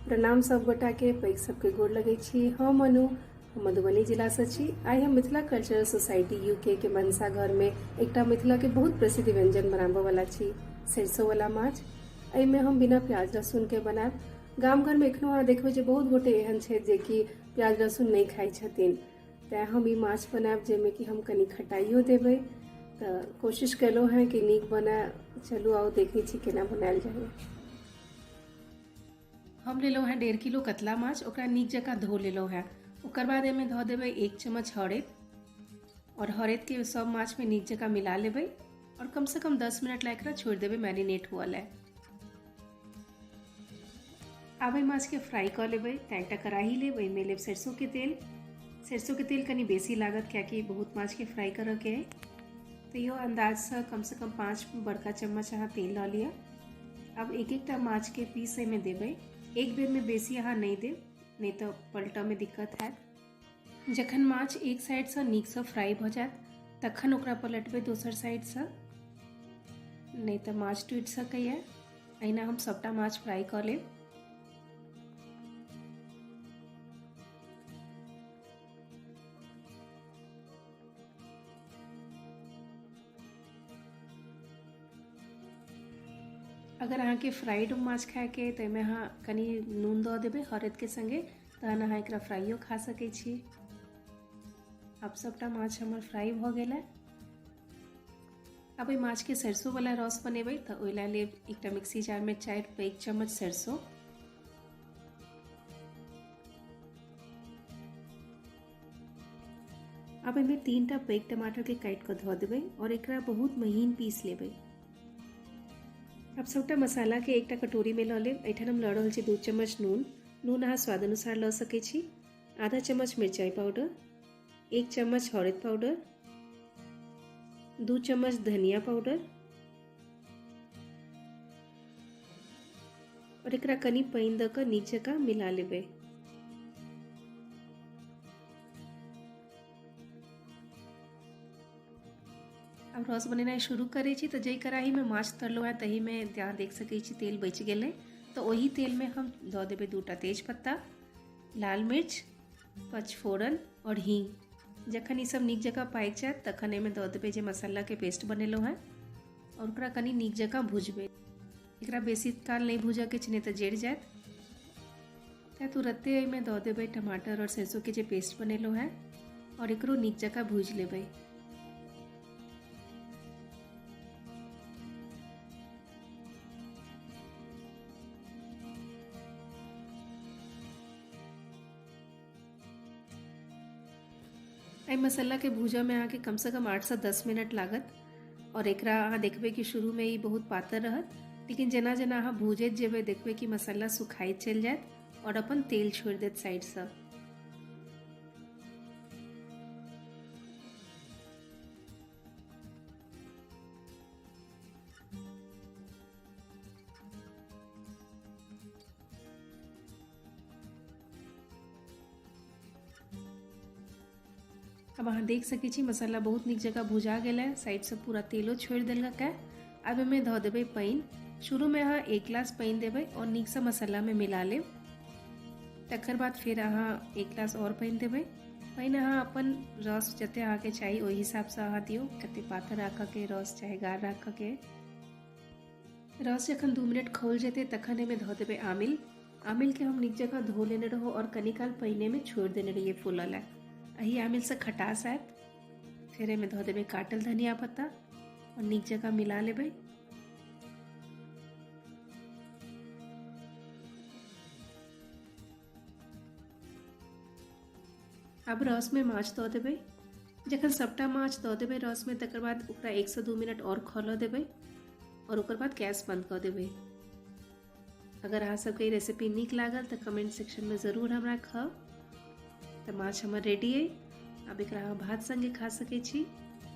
प्रणाम सब गोटा के पैघ सबके गोर लगै छी। हम मनु मधुबनी जिला से छी। आइ हम मिथिला कल्चरल सोसाइटी यूके के मनसा घर में एकटा मिथिला के बहुत प्रसिद्ध व्यंजन बनाबऽ वाला छी, सरिसो वाला माछ। एहिमे हम बिना प्याज लहसुन के बनायब। गाम घर में एखनो अहाँ देखबै जे बहुत गोटे एहन छै जे कि प्याज लहसुन नहीं खाइ छथिन, तेँ हम ई माछ बनायब जाहिमे कि हम कनी खटाइयो देबै। तऽ कोशिश केलहुँ हैं कि नीक बने। चलू आओ देखै छी केना बनायल जाइए। हम लेलहुँ हैं 1.5 किलो कतला माछ, ओकरा नीक जकाँ धो लेलहुँ हैं। ओकर बाद एहिमे धऽ देबै 1 चम्मच हरैद, और हरैद के सब माछ में नीक जकाँ मिला लेबै और कम से कम 10 मिनट ला एकरा छोड़ि देबै मैरिनेट हुअ ले। आब एहि माछ के फ्राई कऽ लेबै। तऽ एकटा कढ़ाई लेब, ओहिमे लेब सरसों के तेल। सरसों के तेल कनी बेसी लागत कियाकि बहुत माछ के फ्राई करऽ के है। तैयो अंदाज से कम 5 बड़का चम्मच अहाँ तेल लऽ लिअ। अब एक एकटा माछ के पीस एहिमे देबै। एक बेर में बेसी अहाँ नहीं देब, नहीं तो पलटऽ में दिक्कत हैत। जखन माछ एक साइड से नीक से फ्राई भऽ जायत तखन ओकरा पलटबै दोसर साइड से, नहीं तो माछ टूटि सकैए। अहिना हम सबटा माछ फ्राई कऽ लेब। अगर अहाँ के फ्राइड माछ खाए के तो एहिमे अहाँ कनी नून दऽ देबै हरैद के संगे, तहन अहाँ एकरा फ्राइयो खा सकै छी। अब सबटा माछ हमर फ्राई भऽ गेल है। अब एहि माछ के सरसों वाला रस बनेबै। तऽ ओहि ला लेब एकटा मिक्सी जार में 4 पैघ चम्मच सरसों, अब एहिमे 3टा पैघ टमाटर के काटि कऽ धऽ देबै और एकरा बहुत महीन पीस लेबै। अब सबटा मसाला के एकटा कटोरी में लऽ लेब। एहिठाम हम लऽ रहल छी 2 चम्मच नून। नून अहाँ स्वाद अनुसार लऽ सकै छी। आधा चम्मच मिरचाई पाउडर, 1 चम्मच हरैद पाउडर, 2 चम्मच धनिया पाउडर, और एकरा कनी पानि दऽ कऽ नीक जकाँ मिला लेबै। अब रस बनेनाइ शुरू करै छी। तऽ जाहि कढ़ाई में माछ तरलहुँ है तही में अहाँ देख सकै छी तेल बचि गेलै। तऽ ओही तेल में हम दऽ देबै 2टा तेज पत्ता, लाल मिर्च, पचफोरन और हींग। जखन ई सब नीक जकाँ पाकि जायत तखन एहिमे दऽ देबै जे मसाला के पेस्ट बनेलहुँ है और ओकरा कनी नीक जकाँ भुजबै। एकरा बेसी काल नहीं भूजऽ के छै, नहीं तऽ जरि जायत। तऽ तुरंते एहिमे दऽ देबै टमाटर और सरसों के जे पेस्ट बनेलहुँ है और एकरो नीक जकाँ भूज लेबै। एहि मसाला के भूजऽ में अहाँके कम से कम 8 से 10 मिनट लागत। और एकरा अहाँ देखबै कि शुरू में ई बहुत पातर रहत, लेकिन जेना जेना अहाँ भूजैत जेबै देखबै कि मसाला सुखाइत चलि जायत और अपन तेल छोड़ि देत साइड से। अब अहाँ देख सकै छी मसाला बहुत नीक जगह भुजा गेल है, साइड से पूरा तेलो छोड़ि देलक है। अब एहिमे धऽ देबै पानि। शुरू में अहाँ 1 गिलास पानि देबै और नीक से मसाला में मिला लेब। तकर बाद फिर अहाँ 1 गिलास और पानि देबै। पानि अहाँ अपन रस जते अहाँके चाही ओहि हिसाब से अहाँ दियौ, कते पातर राखऽ के रस चाहे गाढ़ राखऽ के। रस जखन 2 मिनट खौल जेतै तखन एहिमे धऽ देबै आमिल। आमिल के हम नीक जगह धो लेने रहौं और कनी काल पाइने में छोड़ि देने रहिए फूलऽ ला। एही आमिल से खटास आयत। फिर एहिमे धऽ देबै काटल धनिया पत्ता और नीक जकाँ मिला लेबै। अब रस में माछ दऽ देबै। जखन सबटा माछ दऽ देबै रस में तकर बाद ओकरा 1 से 2 मिनट और खौलऽ देबै और ओकर बाद गैस बंद कऽ देबै। अगर अहाँ सबके ई रेसिपी नीक लागल तऽ कमेंट सेक्शन में ज़रूर हमरा कहब। तऽ माछ हमर रेडी है। अब एकरा अहाँ भात संगे खा सकै छी।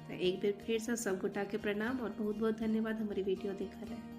तऽ एक बेर फेर से सब गोटा के प्रणाम और बहुत बहुत धन्यवाद हमारी वीडियो देखऽ लेल।